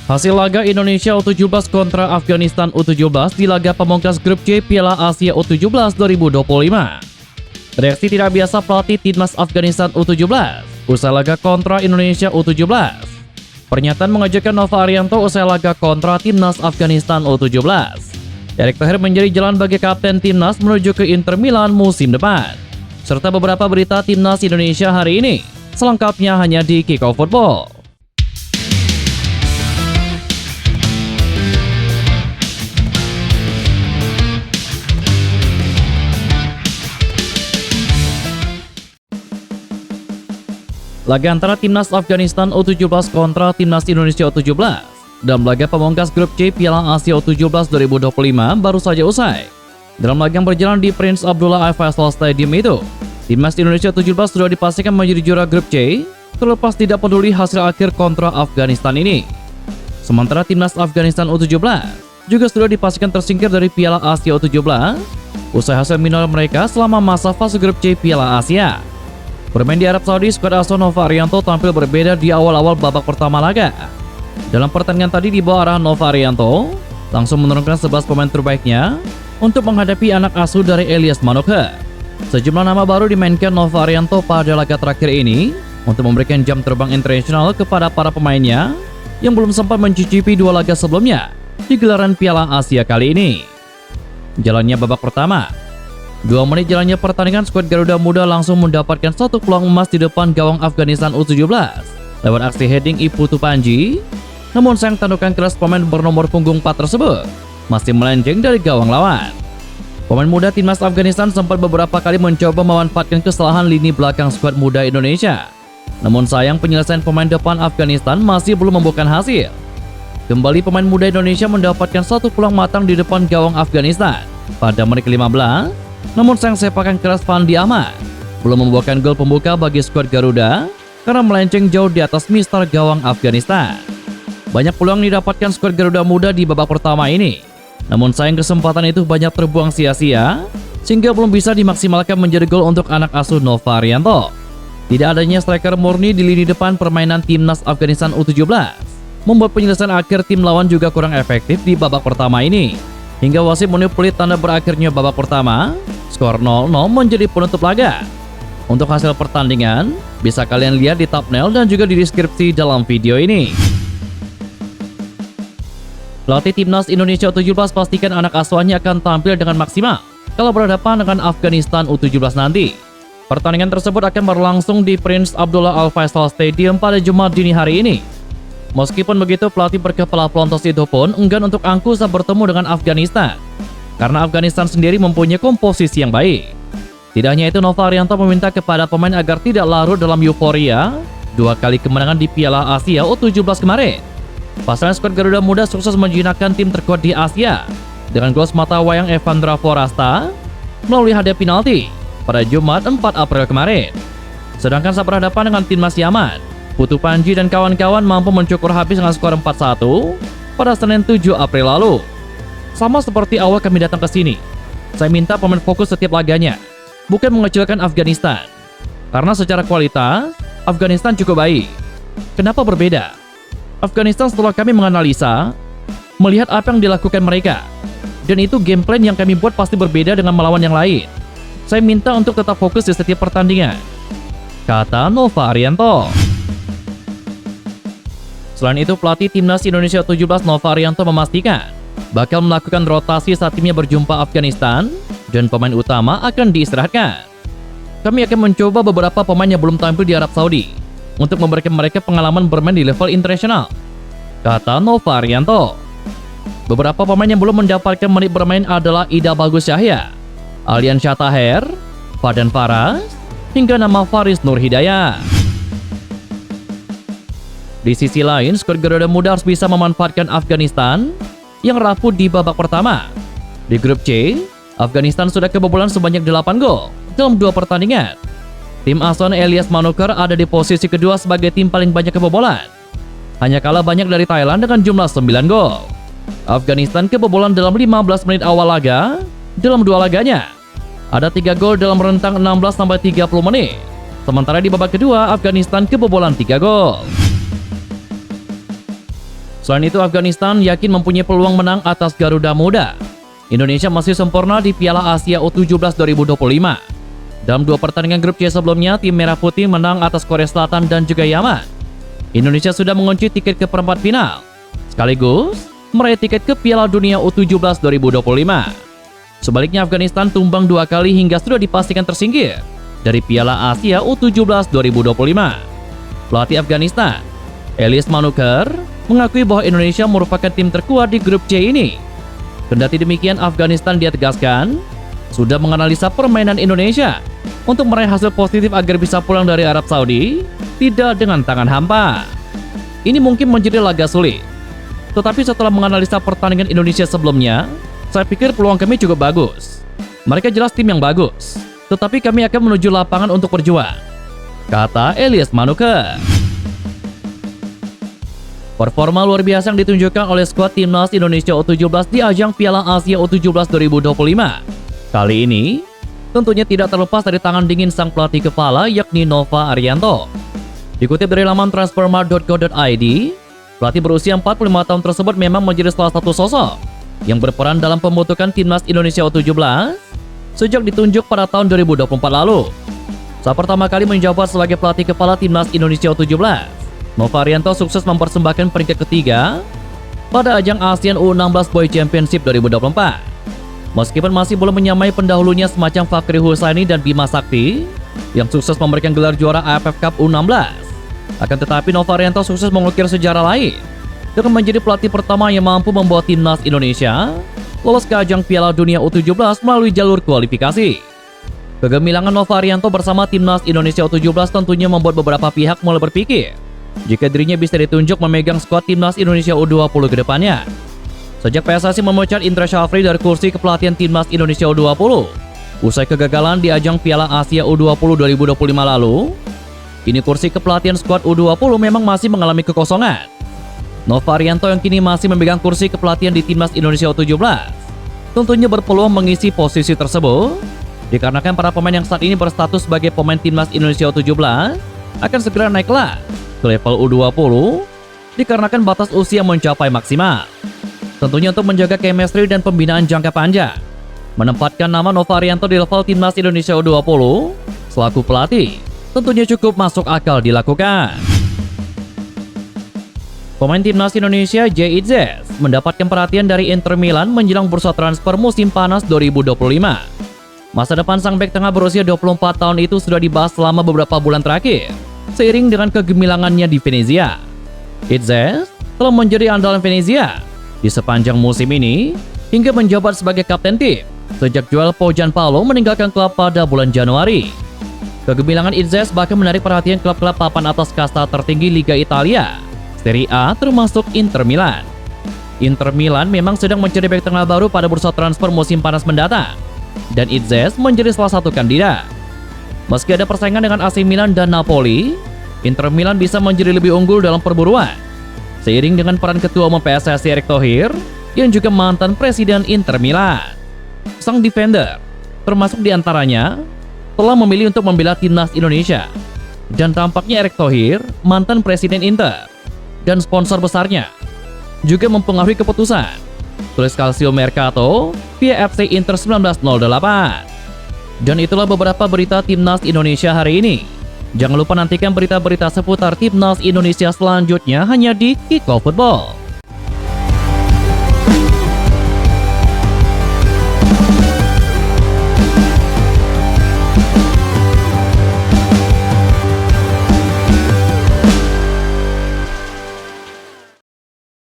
Hasil laga Indonesia U17 kontra Afghanistan U17 di laga pamungkas grup C Piala Asia U17 2025. Reaksi tidak biasa pelatih timnas Afghanistan U17 usai laga kontra Indonesia U17. Pernyataan mengejutkan Nova Arianto usai laga kontra timnas Afghanistan U17. Erick Thohir menjadi jalan bagi kapten timnas menuju ke Inter Milan musim depan. Serta beberapa berita timnas Indonesia hari ini. Selengkapnya hanya di Kickoff Football. Laga antara timnas Afghanistan U17 kontra timnas Indonesia U17 dalam laga pamungkas grup C Piala Asia U17 2025 baru saja usai. Dalam laga yang berjalan di Prince Abdullah Al Faisal Stadium itu, timnas Indonesia U17 sudah dipastikan menjadi juara grup C, terlepas tidak peduli hasil akhir kontra Afghanistan ini. Sementara timnas Afghanistan U17 juga sudah dipastikan tersingkir dari Piala Asia U17 usai hasil minor mereka selama masa fase grup C Piala Asia. Bermain di Arab Saudi, skuad asuh Nova Arianto tampil berbeda di awal-awal babak pertama laga. Dalam pertandingan tadi di bawah arahan Nova Arianto, langsung menurunkan 11 pemain terbaiknya untuk menghadapi anak asuh dari Elias Manoke. Sejumlah nama baru dimainkan Nova Arianto pada laga terakhir ini untuk memberikan jam terbang internasional kepada para pemainnya yang belum sempat mencicipi dua laga sebelumnya di gelaran Piala Asia kali ini. Jalannya babak pertama. 2 menit jalannya pertandingan, skuad Garuda Muda langsung mendapatkan satu peluang emas di depan gawang Afghanistan U17 lewat aksi heading Putu Panji. Namun sayang tandukan keras pemain bernomor punggung 4 tersebut masih melenceng dari gawang lawan. Pemain muda timnas Afghanistan sempat beberapa kali mencoba memanfaatkan kesalahan lini belakang skuad muda Indonesia. Namun sayang penyelesaian pemain depan Afghanistan masih belum membuahkan hasil. Kembali pemain muda Indonesia mendapatkan satu peluang matang di depan gawang Afghanistan pada menit ke-15. Namun sayang sepakan keras Fandi Ahmad belum membuahkan gol pembuka bagi skuad Garuda karena melenceng jauh di atas mister gawang Afghanistan. Banyak peluang didapatkan skuad Garuda Muda di babak pertama ini. Namun sayang kesempatan itu banyak terbuang sia-sia sehingga belum bisa dimaksimalkan menjadi gol untuk anak asuh Nova Arianto. Tidak adanya striker murni di lini depan permainan timnas Afghanistan U17 membuat penyelesaian akhir tim lawan juga kurang efektif di babak pertama ini. Hingga wasit meniup tanda berakhirnya babak pertama, skor 0-0 menjadi penutup laga. Untuk hasil pertandingan, bisa kalian lihat di thumbnail dan juga di deskripsi dalam video ini. Pelatih timnas Indonesia U17 pastikan anak asuhannya akan tampil dengan maksimal kalau berhadapan dengan Afghanistan U17 nanti. Pertandingan tersebut akan berlangsung di Prince Abdullah Al Faisal Stadium pada Jumat dini hari ini. Meskipun begitu, pelatih berkepala pelontos itu pun enggan untuk angkuh saat bertemu dengan Afghanistan, karena Afghanistan sendiri mempunyai komposisi yang baik. Tidak hanya itu, Nova Arianto meminta kepada pemain agar tidak larut dalam euforia 2 kali kemenangan di Piala Asia U17 kemarin. Pasalnya skuad Garuda Muda sukses menjinakkan tim terkuat di Asia dengan gol semata wayang Evandra Forasta melalui hadiah penalti pada Jumat 4 April kemarin. Sedangkan saat berhadapan dengan timnas Yaman, Putu Panji dan kawan-kawan mampu mencukur habis dengan skor 4-1 pada Senin 7 April lalu. Sama seperti awal kami datang ke sini, saya minta pemain fokus setiap laganya, bukan mengecilkan Afghanistan. Karena secara kualitas, Afghanistan cukup baik. Kenapa berbeda? Afghanistan setelah kami menganalisa, melihat apa yang dilakukan mereka, dan itu game plan yang kami buat pasti berbeda dengan melawan yang lain. Saya minta untuk tetap fokus di setiap pertandingan, kata Nova Arianto. Selain itu, pelatih timnas Indonesia U17 Nova Arianto memastikan bakal melakukan rotasi saat timnya berjumpa Afghanistan dan pemain utama akan diistirahatkan. Kami akan mencoba beberapa pemain yang belum tampil di Arab Saudi untuk memberikan mereka pengalaman bermain di level internasional, kata Nova Arianto. Beberapa pemain yang belum mendapatkan menit bermain adalah Ida Bagus Yahya, Alian Syataher, Fadan Faras, hingga nama Faris Nur Hidayah. Di sisi lain, skuad Garuda Muda harus bisa memanfaatkan Afghanistan yang rapuh di babak pertama. Di grup C, Afghanistan sudah kebobolan sebanyak 8 gol dalam 2 pertandingan. Tim asuhan Elias Manoke ada di posisi kedua sebagai tim paling banyak kebobolan. Hanya kalah banyak dari Thailand dengan jumlah 9 gol. Afghanistan kebobolan dalam 15 menit awal laga dalam 2 laganya. Ada 3 gol dalam rentang 16-30 menit. Sementara di babak kedua, Afghanistan kebobolan 3 gol. Selain itu, Afghanistan yakin mempunyai peluang menang atas Garuda Muda. Indonesia masih sempurna di Piala Asia U17 2025. Dalam 2 pertandingan grup C sebelumnya, tim Merah Putih menang atas Korea Selatan dan juga Yaman. Indonesia sudah mengunci tiket ke perempat final, sekaligus meraih tiket ke Piala Dunia U17 2025. Sebaliknya, Afghanistan tumbang 2 kali hingga sudah dipastikan tersingkir dari Piala Asia U17 2025. Pelatih Afghanistan, Elias Manuker, mengakui bahwa Indonesia merupakan tim terkuat di grup C ini. Kendati demikian, Afghanistan, dia tegaskan, sudah menganalisa permainan Indonesia untuk meraih hasil positif agar bisa pulang dari Arab Saudi tidak dengan tangan hampa. Ini mungkin menjadi laga sulit. Tetapi setelah menganalisa pertandingan Indonesia sebelumnya, saya pikir peluang kami cukup bagus. Mereka jelas tim yang bagus, tetapi kami akan menuju lapangan untuk berjuang, kata Elias Manuker. Performa luar biasa yang ditunjukkan oleh skuad timnas Indonesia U17 di ajang Piala Asia U17 2025. Kali ini, tentunya tidak terlepas dari tangan dingin sang pelatih kepala yakni Nova Arianto. Dikutip dari laman transfermarkt.co.id, pelatih berusia 45 tahun tersebut memang menjadi salah satu sosok yang berperan dalam pembentukan timnas Indonesia U17 sejak ditunjuk pada tahun 2024 lalu. Saat pertama kali menjabat sebagai pelatih kepala timnas Indonesia U17, Nova Arianto sukses mempersembahkan peringkat ketiga pada ajang ASEAN U16 Boy Championship 2024. Meskipun masih belum menyamai pendahulunya semacam Fakri Husaini dan Bima Sakti yang sukses memberikan gelar juara AFF Cup U16, akan tetapi Nova Arianto sukses mengukir sejarah lain dengan menjadi pelatih pertama yang mampu membawa timnas Indonesia lolos ke ajang Piala Dunia U17 melalui jalur kualifikasi. Kegemilangan Nova Arianto bersama timnas Indonesia U17 tentunya membuat beberapa pihak mulai berpikir jika dirinya bisa ditunjuk memegang skuad timnas Indonesia U20 ke depannya. Sejak PSSI memecat Indra Syafri dari kursi kepelatihan timnas Indonesia U20 usai kegagalan di ajang Piala Asia U20 2025 lalu, kini kursi kepelatihan skuad U20 memang masih mengalami kekosongan. Nova Arianto yang kini masih memegang kursi kepelatihan di timnas Indonesia U17 tentunya berpeluang mengisi posisi tersebut dikarenakan para pemain yang saat ini berstatus sebagai pemain timnas Indonesia U17 akan segera naik kelas ke level U20 dikarenakan batas usia mencapai maksimal. Tentunya untuk menjaga chemistry dan pembinaan jangka panjang, menempatkan nama Nova Arianto di level timnas Indonesia U20 selaku pelatih tentunya cukup masuk akal dilakukan. Pemain timnas Indonesia Jay Itzes mendapatkan perhatian dari Inter Milan menjelang bursa transfer musim panas 2025. Masa depan sang bek tengah berusia 24 tahun itu sudah dibahas selama beberapa bulan terakhir seiring dengan kegemilangannya di Venezia. Itzes telah menjadi andalan Venezia di sepanjang musim ini hingga menjabat sebagai kapten tim sejak Joel Gianpaolo meninggalkan klub pada bulan Januari. Kegemilangan Itzes bahkan menarik perhatian klub-klub papan atas kasta tertinggi Liga Italia, Serie A termasuk Inter Milan. Inter Milan memang sedang mencari bek tengah baru pada bursa transfer musim panas mendatang, dan Itzes menjadi salah satu kandidat. Meski ada persaingan dengan AC Milan dan Napoli, Inter Milan bisa menjadi lebih unggul dalam perburuan, seiring dengan peran ketua umum PSSI Erick Thohir yang juga mantan presiden Inter Milan. Sang defender, termasuk diantaranya, telah memilih untuk membela timnas Indonesia, dan tampaknya Erick Thohir, mantan presiden Inter, dan sponsor besarnya, juga mempengaruhi keputusan. Tulis Calcio Mercato via FC Inter 1908. Dan itulah beberapa berita timnas Indonesia hari ini. Jangan lupa nantikan berita-berita seputar timnas Indonesia selanjutnya hanya di Kickoff Football.